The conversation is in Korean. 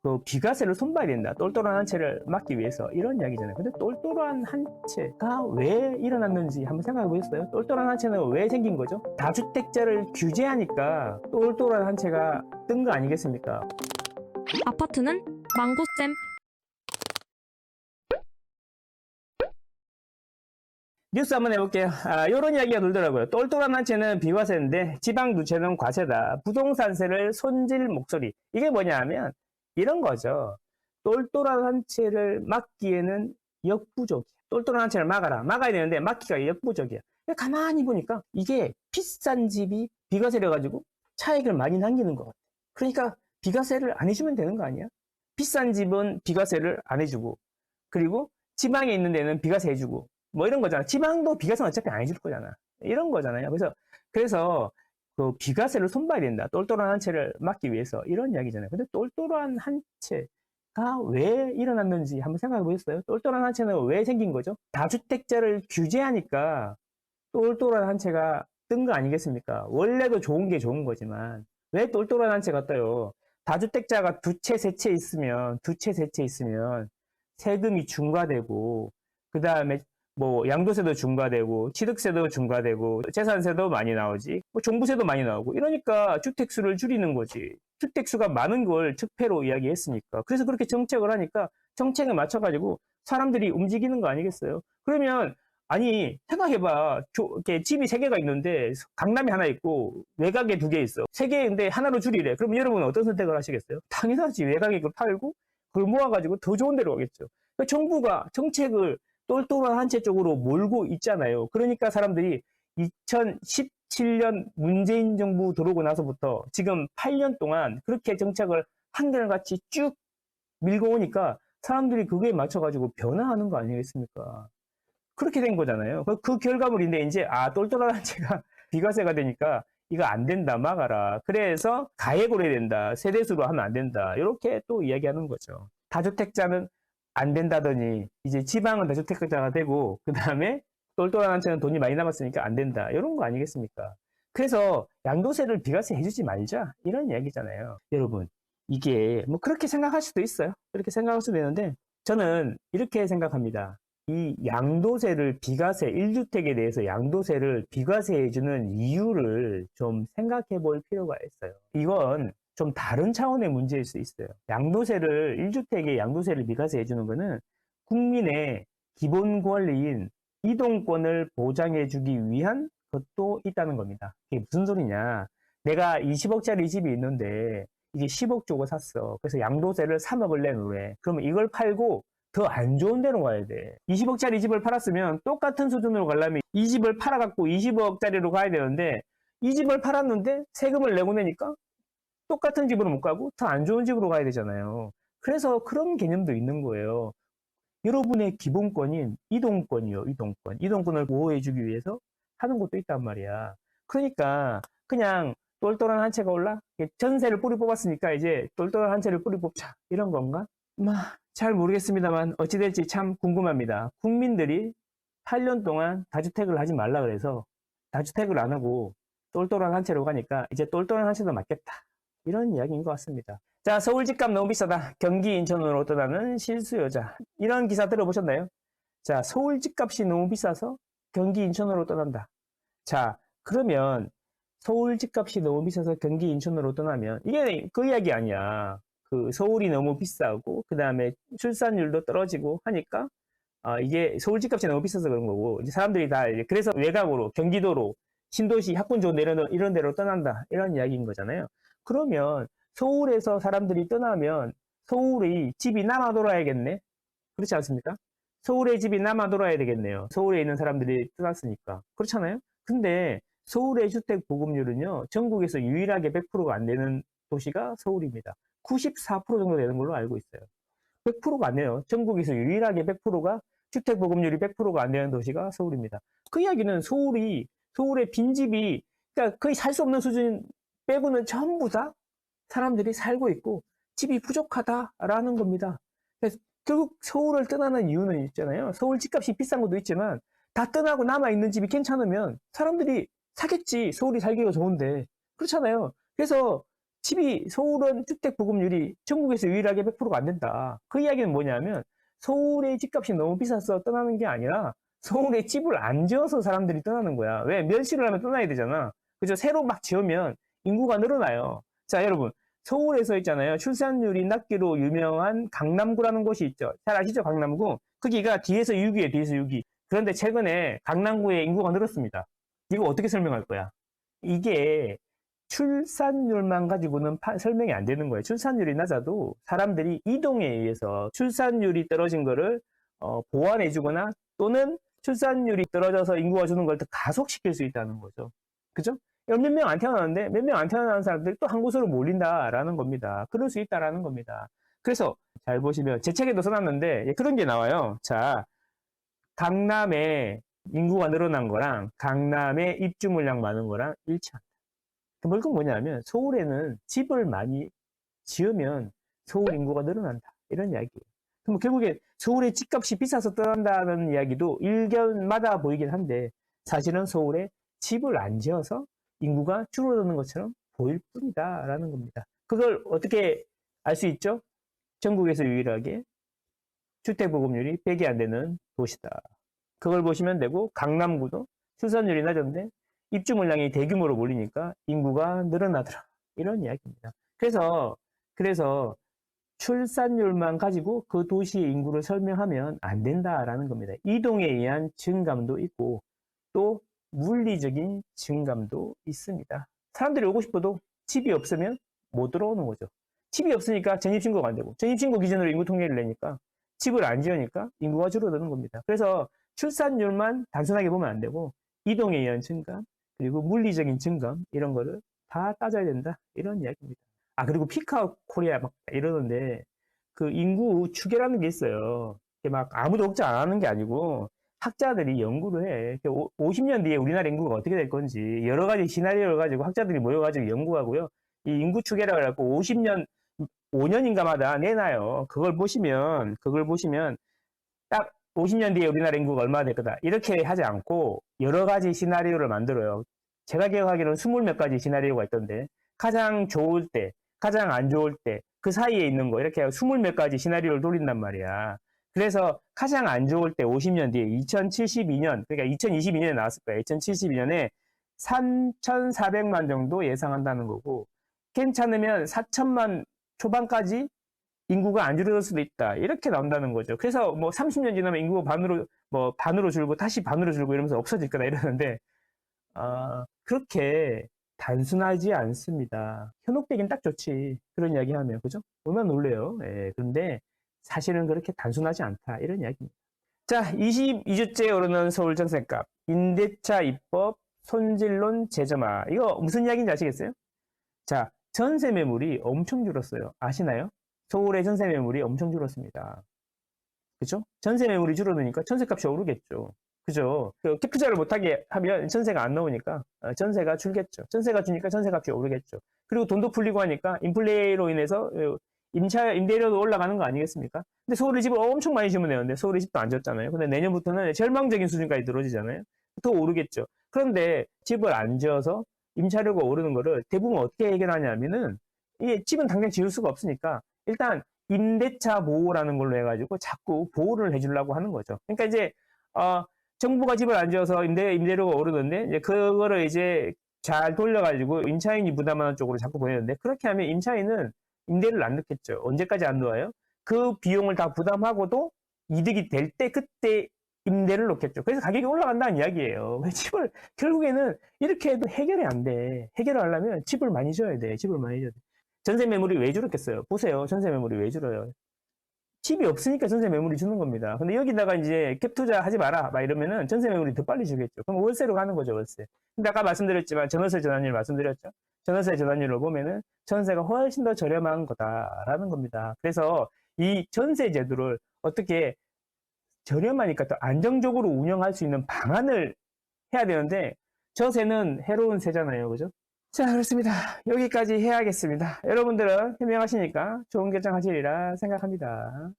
그 비과세를 손봐야 된다. 똘똘한 한 채를 막기 위해서 이런 이야기잖아요. 근데 똘똘한 한 채가 왜 일어났는지 한번 생각해 보셨어요? 똘똘한 한 채는 왜 생긴 거죠? 다주택자를 규제하니까 똘똘한 한 채가 뜬 거 아니겠습니까? 아파트는 망고쌤. 뉴스 한번 해볼게요. 요런 이야기가 돌더라고요. 똘똘한 한 채는 비과세인데 지방 두 채는 과세다. 부동산세를 손질 목소리. 이게 뭐냐 하면 이런 거죠. 똘똘한 한 채를 막기에는 역부족이야. 똘똘한 한 채를 막아라. 막아야 되는데 막기가 역부족이야. 가만히 보니까 이게 비싼 집이 비과세를 가지고 차익을 많이 남기는 것 같아. 그러니까 비과세를 안 해주면 되는 거 아니야? 비싼 집은 비과세를 안 해주고, 그리고 지방에 있는 데는 비과세 해주고, 뭐 이런 거잖아. 지방도 비과세는 어차피 안 해줄 거잖아. 이런 거잖아요. 그래서 그 비과세를 손봐야 된다. 똘똘한 한 채를 막기 위해서 이런 이야기잖아요. 근데 똘똘한 한 채가 왜 일어났는지 한번 생각해 보셨어요? 똘똘한 한 채는 왜 생긴 거죠? 다주택자를 규제하니까 똘똘한 한 채가 뜬 거 아니겠습니까? 원래도 좋은 게 좋은 거지만 왜 똘똘한 한 채가 떠요? 다주택자가 두 채, 세 채 있으면 세금이 중과되고, 그 다음에 뭐 양도세도 중과되고, 취득세도 중과되고, 재산세도 많이 나오지, 뭐 종부세도 많이 나오고, 이러니까 주택수를 줄이는 거지. 주택수가 많은 걸 특혜로 이야기했으니까. 그래서 그렇게 정책을 하니까 정책에 맞춰가지고 사람들이 움직이는 거 아니겠어요? 그러면 아니 생각해봐. 이렇게 집이 세 개가 있는데 강남에 하나 있고 외곽에 두 개 있어. 세 개인데 하나로 줄이래. 그럼 여러분은 어떤 선택을 하시겠어요? 당연하지. 외곽에 그걸 팔고 그걸 모아가지고 더 좋은 데로 가겠죠. 그러니까 정부가 정책을 똘똘한 한 채 쪽으로 몰고 있잖아요. 그러니까 사람들이 2017년 문재인 정부 들어오고 나서부터 지금 8년 동안 그렇게 정책을 한결같이 쭉 밀고 오니까 사람들이 그거에 맞춰가지고 변화하는 거 아니겠습니까? 그렇게 된 거잖아요. 그 결과물인데 이제 똘똘한 한 채가 비과세가 되니까 이거 안 된다, 막아라. 그래서 가액으로 해야 된다, 세대수로 하면 안 된다, 이렇게 또 이야기하는 거죠. 다주택자는 안 된다더니 이제 지방은 다주택자가 되고 그 다음에 똘똘한 한 채는 돈이 많이 남았으니까 안 된다, 이런 거 아니겠습니까? 그래서 양도세를 비과세 해주지 말자, 이런 이야기잖아요. 여러분, 이게 뭐 그렇게 생각할 수도 있어요. 그렇게 생각할 수도 있는데 저는 이렇게 생각합니다. 이 양도세를 비과세, 1주택에 대해서 양도세를 비과세해주는 이유를 좀 생각해 볼 필요가 있어요. 이건 좀 다른 차원의 문제일 수 있어요. 1주택에 양도세를 비과세해주는 거는 국민의 기본 권리인 이동권을 보장해주기 위한 것도 있다는 겁니다. 이게 무슨 소리냐. 내가 20억짜리 집이 있는데 이게 10억 주고 샀어. 그래서 양도세를 3억을 내놓으래. 그러면 이걸 팔고 더 안 좋은 데로 가야 돼. 20억짜리 집을 팔았으면 똑같은 수준으로 가려면 이 집을 팔아갖고 20억짜리로 가야 되는데 이 집을 팔았는데 세금을 내고 내니까 똑같은 집으로 못 가고 더 안 좋은 집으로 가야 되잖아요. 그래서 그런 개념도 있는 거예요. 여러분의 기본권인 이동권이요, 이동권. 이동권을 보호해주기 위해서 하는 것도 있단 말이야. 그러니까 그냥 똘똘한 한 채가 올라? 전세를 뿌리 뽑았으니까 이제 똘똘한 한 채를 뿌리 뽑자, 이런 건가? 잘 모르겠습니다만 어찌 될지 참 궁금합니다. 국민들이 8년 동안 다주택을 하지 말라 그래서 다주택을 안 하고 똘똘한 한 채로 가니까 이제 똘똘한 한 채도 맞겠다, 이런 이야기인 것 같습니다. 자, 서울 집값 너무 비싸다. 경기 인천으로 떠나는 실수 여자. 이런 기사 들어보셨나요? 자, 서울 집값이 너무 비싸서 경기 인천으로 떠난다. 자, 그러면 서울 집값이 너무 비싸서 경기 인천으로 떠나면 이게 그 이야기 아니야. 그 서울이 너무 비싸고 그 다음에 출산율도 떨어지고 하니까 이게 서울 집값이 너무 비싸서 그런 거고, 이제 사람들이 다 이제 그래서 외곽으로 좋은 신도시 학군 좋은 이런 데로 떠난다, 이런 이야기인 거잖아요. 그러면 서울에서 사람들이 떠나면 서울의 집이 남아 돌아야겠네. 그렇지 않습니까? 서울의 집이 남아 돌아야 되겠네요. 서울에 있는 사람들이 떠났으니까. 그렇잖아요? 근데 서울의 주택 보급률은요, 전국에서 유일하게 100%가 안 되는 도시가 서울입니다. 94% 정도 되는 걸로 알고 있어요. 100%가 안 돼요. 전국에서 유일하게 100%가 주택 보급률이 100%가 안 되는 도시가 서울입니다. 그 이야기는 서울의 빈집이, 그러니까 거의 살 수 없는 수준 빼고는 전부 다 사람들이 살고 있고 집이 부족하다라는 겁니다. 그래서 결국 서울을 떠나는 이유는 있잖아요. 서울 집값이 비싼 것도 있지만 다 떠나고 남아있는 집이 괜찮으면 사람들이 사겠지. 서울이 살기가 좋은데. 그렇잖아요. 그래서 서울은 주택 보급률이 전국에서 유일하게 100%가 안 된다. 그 이야기는 뭐냐면 서울의 집값이 너무 비싸서 떠나는 게 아니라 서울에 집을 안 지어서 사람들이 떠나는 거야. 왜? 멸실을 하면 떠나야 되잖아. 그죠? 새로 막 지으면 인구가 늘어나요. 자, 여러분. 서울에서 있잖아요. 출산율이 낮기로 유명한 강남구라는 곳이 있죠. 잘 아시죠? 강남구. 거기가 뒤에서 6위에 뒤에서 6위. 그런데 최근에 강남구에 인구가 늘었습니다. 이거 어떻게 설명할 거야? 이게 출산율만 가지고는 설명이 안 되는 거예요. 출산율이 낮아도 사람들이 이동에 의해서 출산율이 떨어진 거를 보완해 주거나 또는 출산율이 떨어져서 인구가 주는 걸 더 가속시킬 수 있다는 거죠. 그죠? 몇 명 안 태어나는데 몇 명 안 태어나는 사람들이 또 한 곳으로 몰린다라는 겁니다. 그럴 수 있다라는 겁니다. 그래서 잘 보시면 제 책에도 써놨는데 그런 게 나와요. 자, 강남에 인구가 늘어난 거랑 강남에 입주 물량 많은 거랑 일치한다. 그건 뭐냐면 서울에는 집을 많이 지으면 서울 인구가 늘어난다. 이런 이야기예요. 그럼 결국에 서울의 집값이 비싸서 떠난다는 이야기도 일견마다 보이긴 한데 사실은 서울에 집을 안 지어서 인구가 줄어드는 것처럼 보일 뿐이다라는 겁니다. 그걸 어떻게 알 수 있죠? 전국에서 유일하게 주택 보급률이 100이 안 되는 도시다. 그걸 보시면 되고 강남구도 출산율이 낮은데 입주 물량이 대규모로 몰리니까 인구가 늘어나더라. 이런 이야기입니다. 그래서 출산율만 가지고 그 도시의 인구를 설명하면 안 된다라는 겁니다. 이동에 의한 증감도 있고 또 물리적인 증감도 있습니다. 사람들이 오고 싶어도 집이 없으면 못 들어오는 거죠. 집이 없으니까 전입신고가 안 되고 전입신고 기준으로 인구 통계를 내니까 집을 안 지으니까 인구가 줄어드는 겁니다. 그래서 출산율만 단순하게 보면 안 되고 이동에 의한 증감 그리고 물리적인 증감 이런 거를 다 따져야 된다 이런 이야기입니다. 아 그리고 피크아웃 코리아 막 이러는데 그 인구 추계라는 게 있어요. 막 아무도 걱정 안 하는 게 아니고 학자들이 연구를 해. 50년 뒤에 우리나라 인구가 어떻게 될 건지 여러 가지 시나리오를 가지고 학자들이 모여가지고 연구하고요. 이 인구 추계라고 해갖고 50년 5년인가마다 내놔요. 그걸 보시면 딱 50년 뒤에 우리나라 인구가 얼마나 될 거다. 이렇게 하지 않고 여러 가지 시나리오를 만들어요. 제가 기억하기로는 20몇 가지 시나리오가 있던데 가장 좋을 때, 가장 안 좋을 때, 그 사이에 있는 거 이렇게 20몇 가지 시나리오를 돌린단 말이야. 그래서 가장 안 좋을 때 50년 뒤에 2072년, 그러니까 2022년에 나왔을 거야. 2072년에 3,400만 정도 예상한다는 거고 괜찮으면 4천만 초반까지 인구가 안 줄어들 수도 있다. 이렇게 나온다는 거죠. 그래서 뭐 30년 지나면 인구가 반으로 줄고 다시 반으로 줄고 이러면서 없어질 거다 이러는데, 그렇게 단순하지 않습니다. 현혹되긴 딱 좋지. 그런 이야기 하면. 그죠? 얼마나 놀래요. 예, 그런데 사실은 그렇게 단순하지 않다. 이런 이야기입니다. 자, 22주째 오르는 서울 전셋값. 임대차 입법, 손질론 재점화. 이거 무슨 이야기인지 아시겠어요? 자, 전세 매물이 엄청 줄었어요. 아시나요? 서울의 전세 매물이 엄청 줄었습니다. 그죠? 전세 매물이 줄어드니까 전세값이 오르겠죠. 그죠? 갭 투자를 못하게 하면 전세가 안 나오니까 전세가 줄겠죠. 전세가 주니까 전세값이 오르겠죠. 그리고 돈도 풀리고 하니까 인플레로 인해서 임대료도 올라가는 거 아니겠습니까? 근데 서울에 집을 엄청 많이 지으면 되는데 서울에 집도 안 지었잖아요. 근데 내년부터는 절망적인 수준까지 늘어지잖아요. 더 오르겠죠. 그런데 집을 안 지어서 임차료가 오르는 거를 대부분 어떻게 해결하냐면은 이 집은 당장 지을 수가 없으니까 일단 임대차 보호라는 걸로 해가지고 자꾸 보호를 해주려고 하는 거죠. 그러니까 이제 정부가 집을 안 지어서 임대료가 오르는데 이제 그거를 이제 잘 돌려가지고 임차인이 부담하는 쪽으로 자꾸 보내는데 그렇게 하면 임차인은 임대료를 안 넣겠죠. 언제까지 안 넣어요? 그 비용을 다 부담하고도 이득이 될 때 그때 임대를 놓겠죠. 그래서 가격이 올라간다는 이야기예요. 집을 결국에는 이렇게 해도 해결이 안 돼. 해결을 하려면 집을 많이 지어야 돼. 집을 많이 지어야 돼. 전세 매물이 왜 줄었겠어요? 보세요. 전세 매물이 왜 줄어요? 집이 없으니까 전세 매물이 주는 겁니다. 근데 여기다가 이제 갭 투자 하지 마라. 막 이러면은 전세 매물이 더 빨리 주겠죠. 그럼 월세로 가는 거죠, 월세. 근데 아까 말씀드렸지만 전월세 전환율 말씀드렸죠? 전월세 전환율을 보면은 전세가 훨씬 더 저렴한 거다라는 겁니다. 그래서 이 전세 제도를 어떻게 저렴하니까 또 안정적으로 운영할 수 있는 방안을 해야 되는데 저세는 해로운 세잖아요. 그죠? 자, 그렇습니다. 여기까지 해야겠습니다. 여러분들은 현명하시니까 좋은 결정하시리라 생각합니다.